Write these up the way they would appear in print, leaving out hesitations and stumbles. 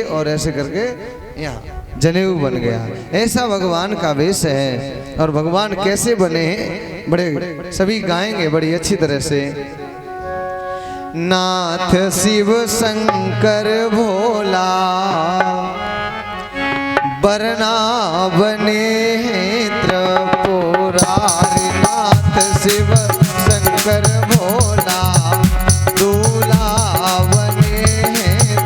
और ऐसे करके यहाँ जनेऊ बन गया। ऐसा भगवान का वेश है। और भगवान कैसे बने हैं बड़े सभी गाएंगे बड़ी अच्छी तरह से। नाथ शिव शंकर भोला बरना बने त्रिपुरारी। नाथ शिव शंकर भोला दूल्हा बने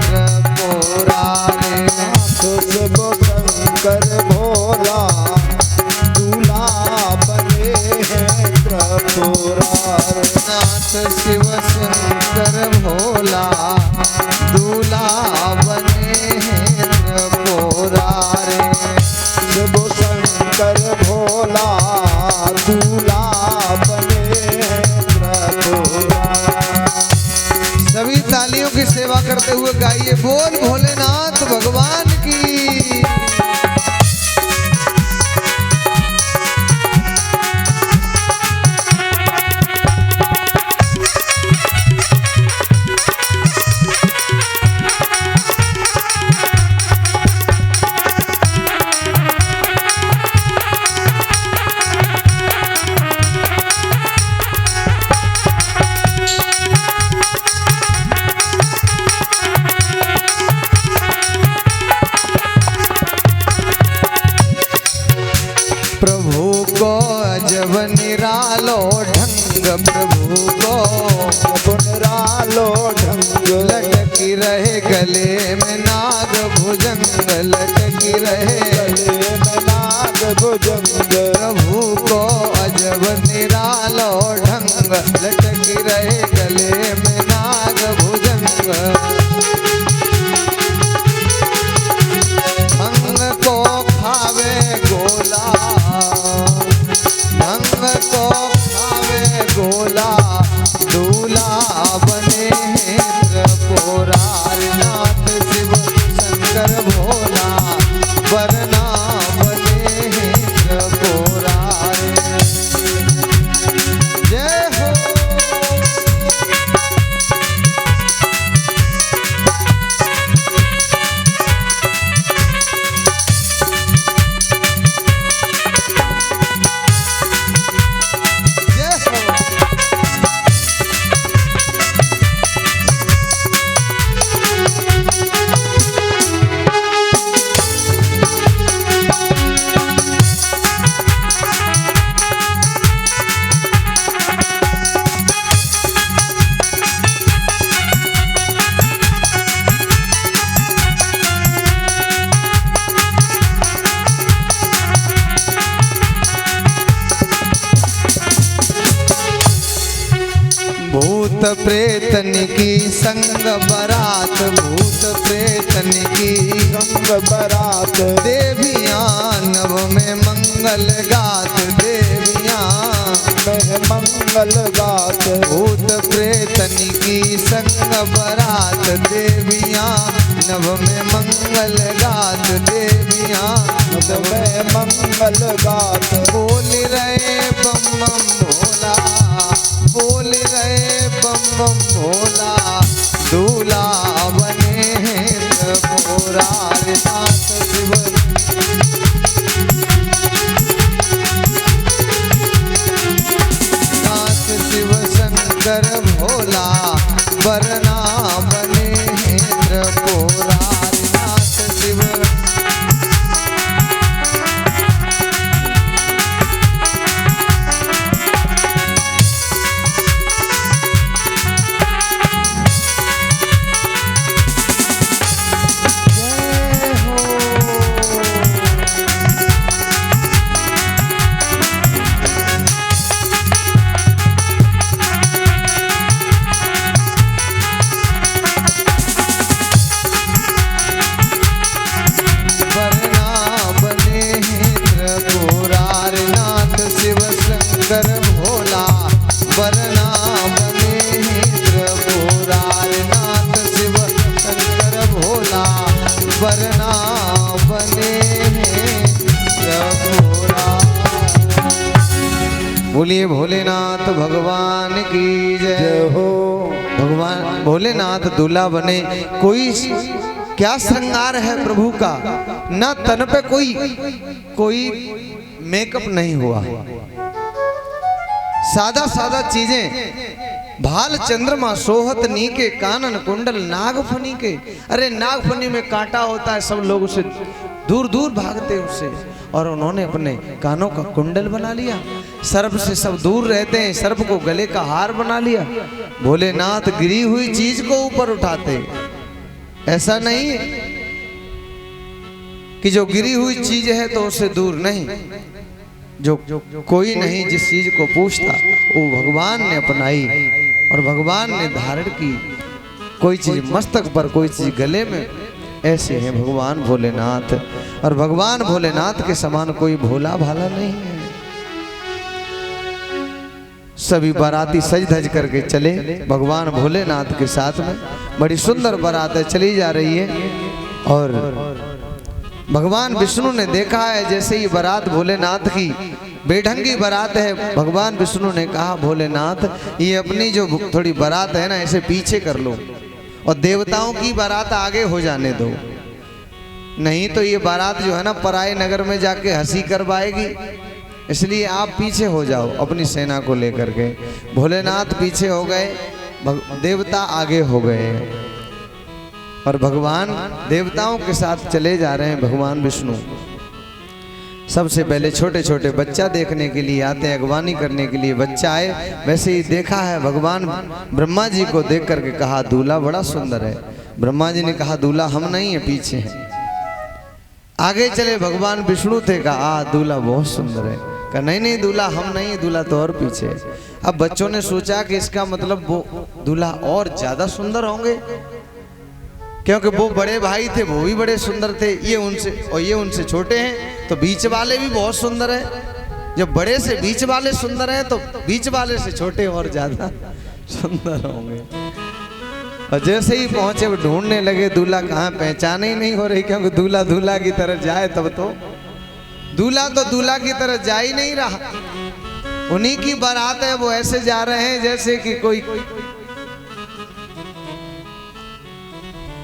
त्रिपुरारी। नाथ शिव शंकर भोला दूल्हा बने त्रिपुरारी। नाथ शिव शंकर भोला दूल्हा बने त्रिपुरारी। शिव शंकर भोला दूल्हा बने त्रिपुरारी। सभी तालियों की सेवा करते हुए गाइए बोल भोलेनाथ भगवान की। प्रभु को अजब निरालो ढंग, प्रभु को निरालो ढंग। लटकी रहे गले में नाग भुजंग, लटकी रहे गले में नाग भुजंग। प्रभु को अजब निरालो ढंग, लटकी रहे गले में नाग भुजंग। भंग को खावे गोला, भंग को खावे गोला दूल्हा बने त्रिपुरारी। नाथ शिव शंकर भोला वरना बने त्रिपुरारी। जय हो। भूत प्रेतन की संग बरात, भूत प्रेतन की संग बरात। देवियां नव में मंगल गात, देवियां में मंगल गात। भूत प्रेतन की संग बरात, देवियां नव में मंगल गात, देवियां नव में मंगल गात। बोल रहे बम बम भोला, बोल रहे बम बम भोला दूल्हा बने त्रिपुरारी। नाथ शिव नाथ शिव शंकर भोला वरना बने त्रिपुरारी। नाथ शिव शंकर भोला वरना बने त्रिपुरारी। नाथ शिव शंकर भोला वरना बने त्रिपुरारी। बोलिए भोलेनाथ भगवान की जय हो। भगवान भोलेनाथ दूल्हा बने। कोई क्या श्रृंगार है प्रभु का, ना तन पे कोई मेकअप नहीं हुआ, सादा सादा चीजें। भाल चंद्रमा सोहत नीके, कानन कुंडल नागफनी के। अरे नागफनी में कांटा होता है, सब लोग उसे दूर दूर भागते उससे, और उन्होंने अपने कानों का कुंडल बना लिया। सर्प से सब दूर रहते हैं, सर्प को गले का हार बना लिया। भोलेनाथ गिरी हुई चीज को ऊपर उठाते, ऐसा नहीं कि जो गिरी हुई चीज है तो उससे दूर नहीं, जो कोई नहीं जिस चीज को पूछता वो भगवान ने अपनाई और भगवान ने धारण की। कोई चीज मस्तक पर, कोई चीज गले में, ऐसे हैं भगवान भोलेनाथ। और भगवान भोलेनाथ के समान कोई भोला भाला नहीं है। सभी बाराती सज धज करके चले भगवान भोलेनाथ के साथ में। बड़ी सुंदर बारात है, चली जा रही है। और भगवान विष्णु ने देखा है जैसे ही बारात भोलेनाथ की बेढंगी बारात है, भगवान विष्णु ने कहा भोलेनाथ ये अपनी जो थोड़ी बारात है ना ऐसे पीछे कर लो और देवताओं की बारात आगे हो जाने दो, नहीं तो ये बारात जो है ना पराए नगर में जाके हंसी करवाएगी, इसलिए आप पीछे हो जाओ अपनी सेना को लेकर के। भोलेनाथ पीछे हो गए, देवता आगे हो गए और भगवान देवताओं के साथ चले जा रहे हैं। भगवान विष्णु सबसे पहले छोटे छोटे बच्चा देखने के लिए आते हैं, अगवानी करने के लिए बच्चा आए। वैसे ही देखा है भगवान ब्रह्मा जी को देख करके कहा दूल्हा बड़ा सुंदर है। ब्रह्मा जी ने कहा दूल्हा हम नहीं है, पीछे है। आगे चले भगवान विष्णु थे, कहा दूल्हा बहुत सुंदर है। कहा नहीं नहीं दूल्हा हम नहीं, दूल्हा तो और पीछे है। अब बच्चों ने सोचा कि इसका मतलब वो दूल्हा और ज्यादा सुंदर होंगे, क्योंकि वो बड़े भाई थे, वो भी बड़े सुंदर थे, ये उनसे छोटे हैं तो बीच वाले भी बहुत सुंदर हैं। जब बड़े से बीच वाले सुंदर हैं तो बीच वाले से छोटे और ज्यादा सुंदर होंगे। और जैसे ही पहुंचे वो ढूंढने लगे दूल्हा कहाँ, पहचान ही नहीं हो रही, क्योंकि दूल्हा दूल्हा की तरह जाए तब तो। दूल्हा तो दूल्हा की तरह जा ही नहीं रहा, उन्हीं की बारात है, वो ऐसे जा रहे हैं जैसे कि कोई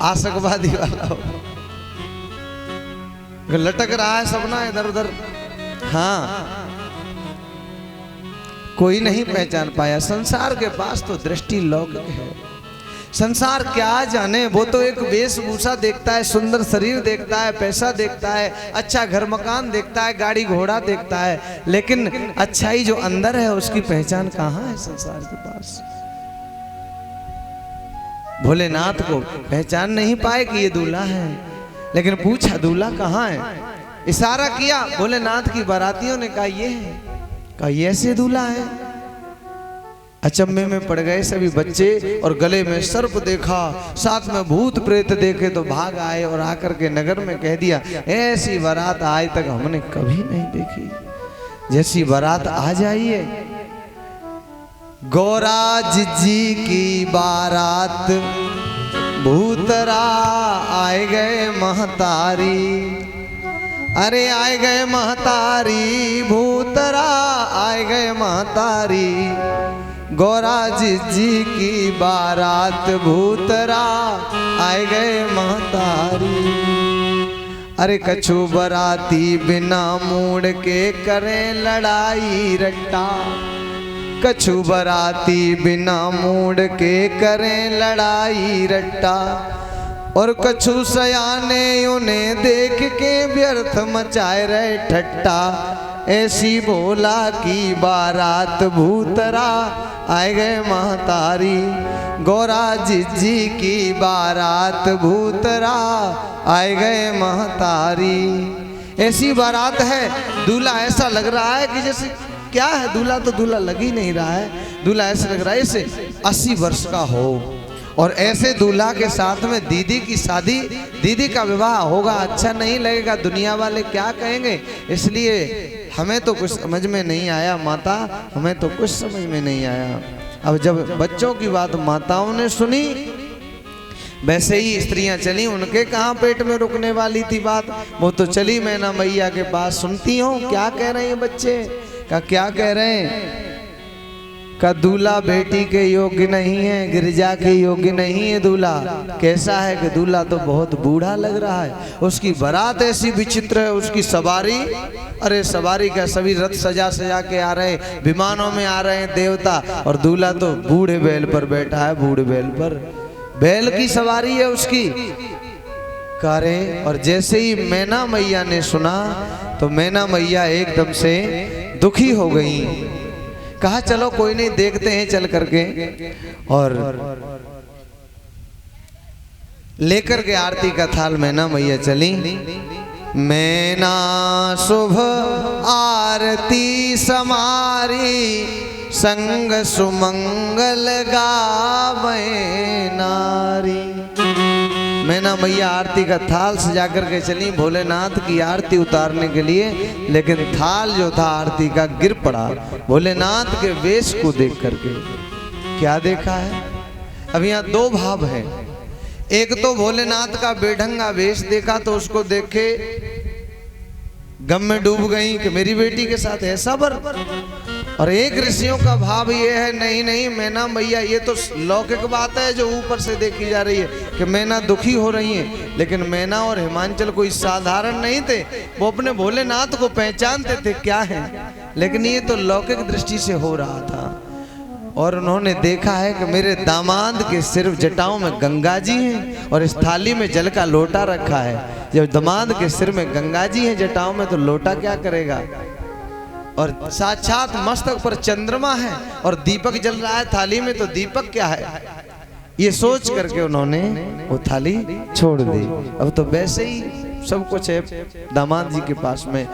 आतंकवादी वाला हो, लटक रहा है सपना इधर उधर। हाँ, कोई नहीं पहचान पाया। संसार के पास तो दृष्टि लौकिक है, संसार क्या जाने, वो तो एक वेशभूषा देखता है, सुंदर शरीर देखता है, पैसा देखता है, अच्छा घर मकान देखता है, गाड़ी घोड़ा देखता है, लेकिन अच्छाई जो अंदर है उसकी पहचान कहाँ है संसार के पास। भोलेनाथ को पहचान नहीं पाए कि ये दूल्हा है, लेकिन पूछा दूल्हा कहाँ है, इशारा किया भोलेनाथ की बारातियों ने कहा ये है, कहा ये ऐसे दूल्हा है। अचंभे में पड़ गए सभी बच्चे, और गले में सर्प देखा, साथ में भूत प्रेत देखे तो भाग आए और आकर के नगर में कह दिया ऐसी बारात आज तक हमने कभी नहीं देखी, जैसी बारात आ जाइए। गौराज जी की बारात भूतरा आए गए महतारी, अरे आए गए महतारी, भूतरा आए गए महतारी। गौराज जी की बारात भूतरा आए गए महतारी। अरे कछु बराती बिना मूड के करें लड़ाई रट्टा, कछु बराती बिना मूड के करें लड़ाई रट्टा। और कछु सयाने उन्हें देख के व्यर्थ मचाए रहे ठट्टा। ऐसी भोला की बारात भूतरा आए गए महतारी। गौराज जी की बारात भूतरा आए गए महतारी। ऐसी बारात है, दूल्हा ऐसा लग रहा है कि जैसे क्या है, दूल्हा तो दूल्हा लग ही नहीं रहा है, दूल्हा ऐसा लग रहा है जैसे 80 वर्ष का हो। और ऐसे दूल्हा के साथ में दीदी की शादी, दीदी का विवाह होगा, अच्छा नहीं लगेगा, दुनिया वाले क्या कहेंगे। इसलिए हमें तो कुछ समझ में नहीं आया माता, हमें तो कुछ समझ में नहीं आया। अब जब बच्चों की बात माताओं ने सुनी, वैसे ही स्त्रियां चली, उनके कहाँ पेट में रुकने वाली थी बात, वो तो चली मैना मैया के पास। सुनती हो क्या कह रहे हैं बच्चे, का क्या कह रहे हैं। का दूल्हा बेटी के योग्य नहीं है, गिरजा के योग्य नहीं है दूल्हा। कैसा है कि दूल्हा तो बहुत बूढ़ा लग रहा है, उसकी बारात ऐसी विचित्र है, उसकी सवारी, अरे सवारी का सभी रथ सजा सजा के आ रहे हैं, विमानों में आ रहे हैं देवता, और दूल्हा तो बूढ़े बैल पर बैठा है, बूढ़े बैल पर, बैल की सवारी है उसकी। करे और जैसे ही मैना मैया ने सुना तो मैना मैया एकदम से दुखी हो गई। कहा चलो कोई नहीं, देखते हैं चल करके, और लेकर के आरती का थाल मैना मैया चली। मैना शुभ आरती समारी, संग सुमंगल गावे नारी। मैना मैया आरती का थाल सजा करके चली भोलेनाथ की आरती उतारने के लिए, लेकिन थाल जो था आरती का गिर पड़ा भोलेनाथ के वेश को देख करके। क्या देखा है? अब यहाँ दो भाव है। एक तो भोलेनाथ का बेढंगा वेश देखा तो उसको देखे गम में डूब गई कि मेरी बेटी के साथ ऐसा वर। और एक ऋषियों का भाव ये है, नहीं नहीं मैना मैया ये तो लौकिक बात है जो ऊपर से देखी जा रही है कि मैना दुखी हो रही है, लेकिन मैना और हिमांचल कोई साधारण नहीं थे, वो अपने भोलेनाथ को पहचानते थे क्या है, लेकिन ये तो लौकिक दृष्टि से हो रहा था। और उन्होंने देखा है कि मेरे दामाद के सिर जटाओं में गंगा जी हैं और इस थाली में जल का लोटा रखा है। जब दामाद के सिर में गंगा जी हैं जटाओं में, तो लोटा क्या करेगा? और साक्षात मस्तक पर चंद्रमा है और दीपक जल रहा है थाली में, तो दीपक क्या है? ये सोच करके उन्होंने वो थाली छोड़ दी। अब तो वैसे ही सब कुछ है दामाद जी के पास में।